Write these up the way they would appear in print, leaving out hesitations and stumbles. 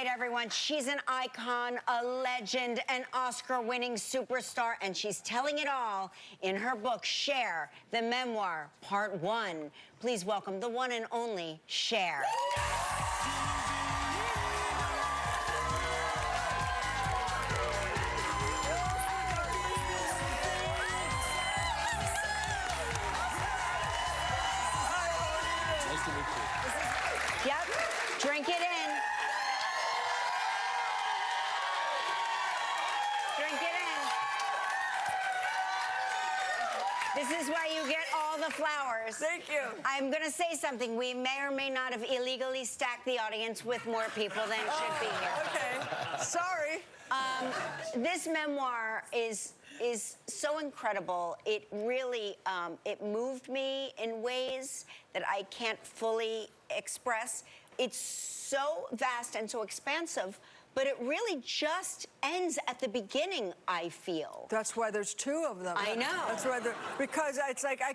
right, everyone. She's an icon, a legend, an Oscar-winning superstar, and she's telling it all in her book, Cher, the Memoir, Part 1. Please welcome the one and only Cher. Yep, drink it in. Drink it in. This is why you get all the flowers. Thank you. I'm gonna say something. We may or may not have illegally stacked the audience with more people than should be here. Okay, sorry. This memoir is so incredible. It really, it moved me in ways that I can't fully express. It's so vast and so expansive, but it really just ends at the beginning, I feel. That's why there's two of them. I know. That's why because it's like I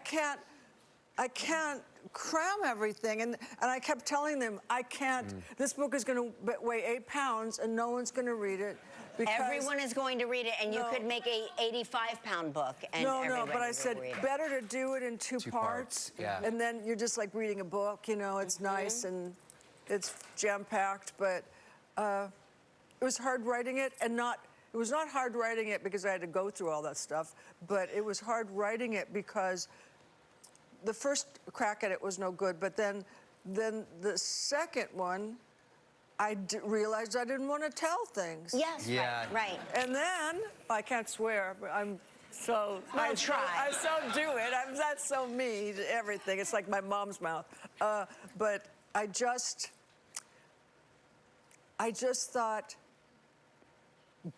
can't cram everything, and I kept telling them I can't. This book is going to weigh 8 pounds, and no one's going to read it. Everyone is going to read it, and you could make a 85-pound book, and no, but I said better to do it in two parts, yeah. And then you're just like reading a book. You know, it's nice and it's jam-packed, but it was hard writing it, and it was not hard writing it because I had to go through all that stuff, but it was hard writing it because the first crack at it was no good, but then the second one, I realized I didn't want to tell things. Yes, yeah. right. And then, I can't swear, but I'm so... Well, try. I so do it. That's so me to everything. It's like my mom's mouth. But I just thought,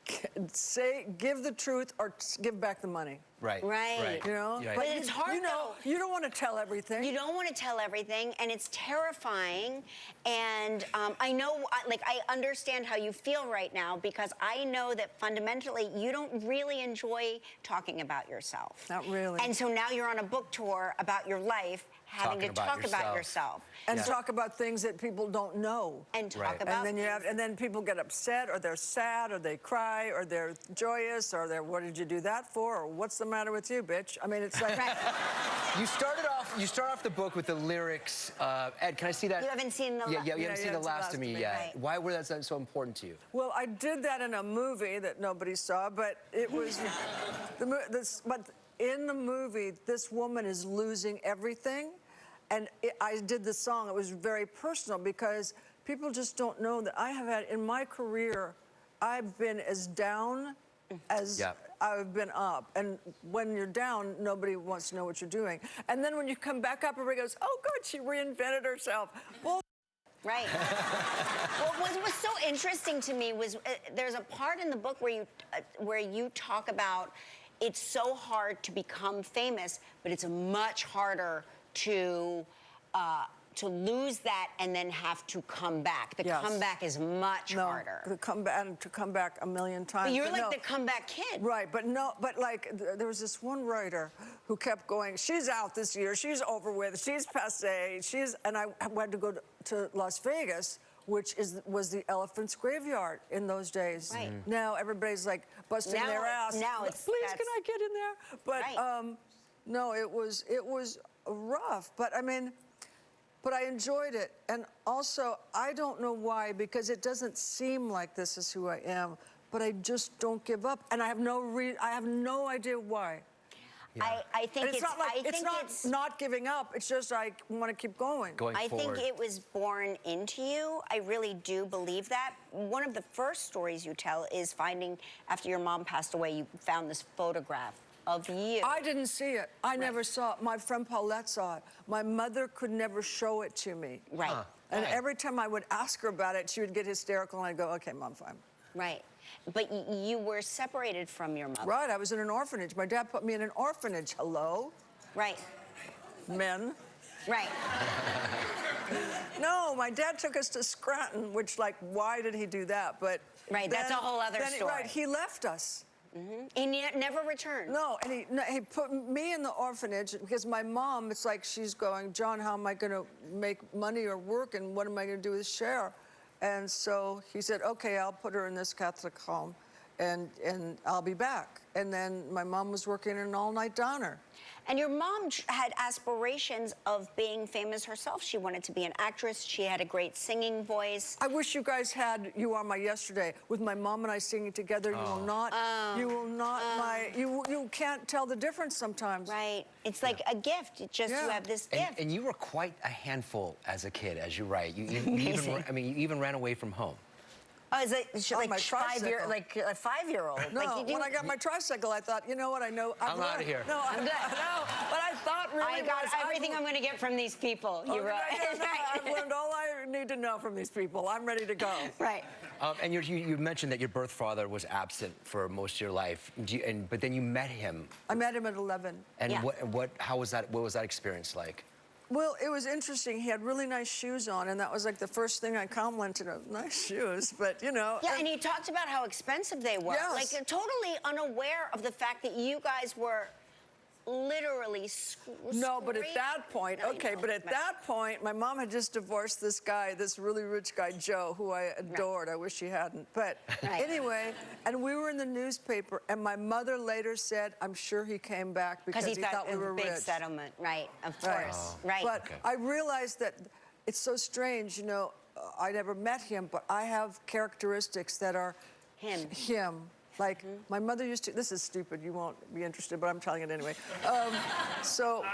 give the truth or give back the money. Right. Right. You know? Right. But it's hard, though. You don't want to tell everything. You don't want to tell everything, and it's terrifying. And I know, I understand how you feel right now, because I know that fundamentally you don't really enjoy talking about yourself. Not really. And so now you're on a book tour about your life, having to talk about yourself. And talk about things that people don't know. And talk about and then people get upset, or they're sad, or they cry, or they're joyous, or they're, what did you do that for? Or what's the matter with you, bitch? I mean, it's like... You start off the book with the lyrics. Ed, can I see that? You haven't seen the... Yeah, you haven't seen the last of me yet. Right. Why were that so important to you? Well, I did that in a movie that nobody saw, but it was... but in the movie, this woman is losing everything. And I did the song. It was very personal because people just don't know that I have had, in my career, I've been as down as I've been up. And when you're down, nobody wants to know what you're doing. And then when you come back up, everybody goes, oh, good, she reinvented herself. Well, right. Well, what was so interesting to me was there's a part in the book where you talk about it's so hard to become famous, but it's much harder to lose that and then have to come back. The comeback is much harder. To come back a million times. But you're like the comeback kid. Right, but like there was this one writer who kept going, she's out this year, she's over with, she's passé, and I had to go to Las Vegas, which was the elephant's graveyard in those days. Right. Now everybody's like busting their ass. Now it's... Please, can I get in there? But no, it was rough, but I mean, but I enjoyed it. And also, I don't know why, because it doesn't seem like this is who I am, but I just don't give up. And I have no idea why. Yeah. I think it's not giving up. It's just I want to keep going. I think it was born into you. I really do believe that. One of the first stories you tell is finding, after your mom passed away, you found this photograph of you. I didn't see it. I never saw it. My friend Paulette saw it. My mother could never show it to me. Right. And every time I would ask her about it, she would get hysterical, and I'd go, okay, Mom, fine. Right. But you were separated from your mother. Right, I was in an orphanage. My dad put me in an orphanage. Hello? Right. Men. Right. No, my dad took us to Scranton, which, like, why did he do that? But right, that's a whole other story. Right, he left us. And he never returned. No, and he put me in the orphanage because my mom, it's like she's going, John, how am I going to make money or work, and what am I going to do with Cher? And so he said, okay, I'll put her in this Catholic home and I'll be back. And then my mom was working in an all-night downer. And your mom had aspirations of being famous herself. She wanted to be an actress. She had a great singing voice. I wish you guys had You Are My Yesterday with my mom and I singing together. You will not, you can't tell the difference sometimes. Right. It's like a gift. It just, you have this gift. And you were quite a handful as a kid, as you write. You even ran away from home. Oh, is it like my tricycle. like a 5-year-old? No, like when I got my tricycle, I thought, you know what, I know. I'm out of here. No, I know, but I thought really I got everything I'm going to get from these people. I've learned all I need to know from these people. I'm ready to go. Right. And you mentioned that your birth father was absent for most of your life, but then you met him. I met him at 11. And Yeah. what was that experience like? Well, it was interesting. He had really nice shoes on, and that was like the first thing I commented on. Nice shoes, but you know. Yeah, and he talked about how expensive they were. Yes. Like, totally unaware of the fact that you guys were literally No, but at that point, that point, my mom had just divorced this guy, this really rich guy, Joe, who I adored. I wish she hadn't. But anyway, and we were in the newspaper, and my mother later said, I'm sure he came back because he thought we were it was a big rich. settlement, right, of course. Right. But I realized that it's so strange, you know, I never met him, but I have characteristics that are him. Like, my mother used to, this is stupid, you won't be interested, but I'm telling it anyway. So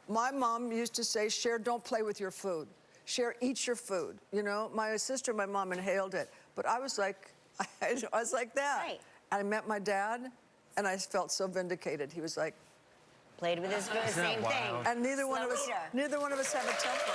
my mom used to say, Cher, don't play with your food. Cher, eat your food. You know, my sister and my mom inhaled it. But I was like, I was like that. Right. And I met my dad, and I felt so vindicated. He was like, Played with his food, same thing. and neither one of us have a temper.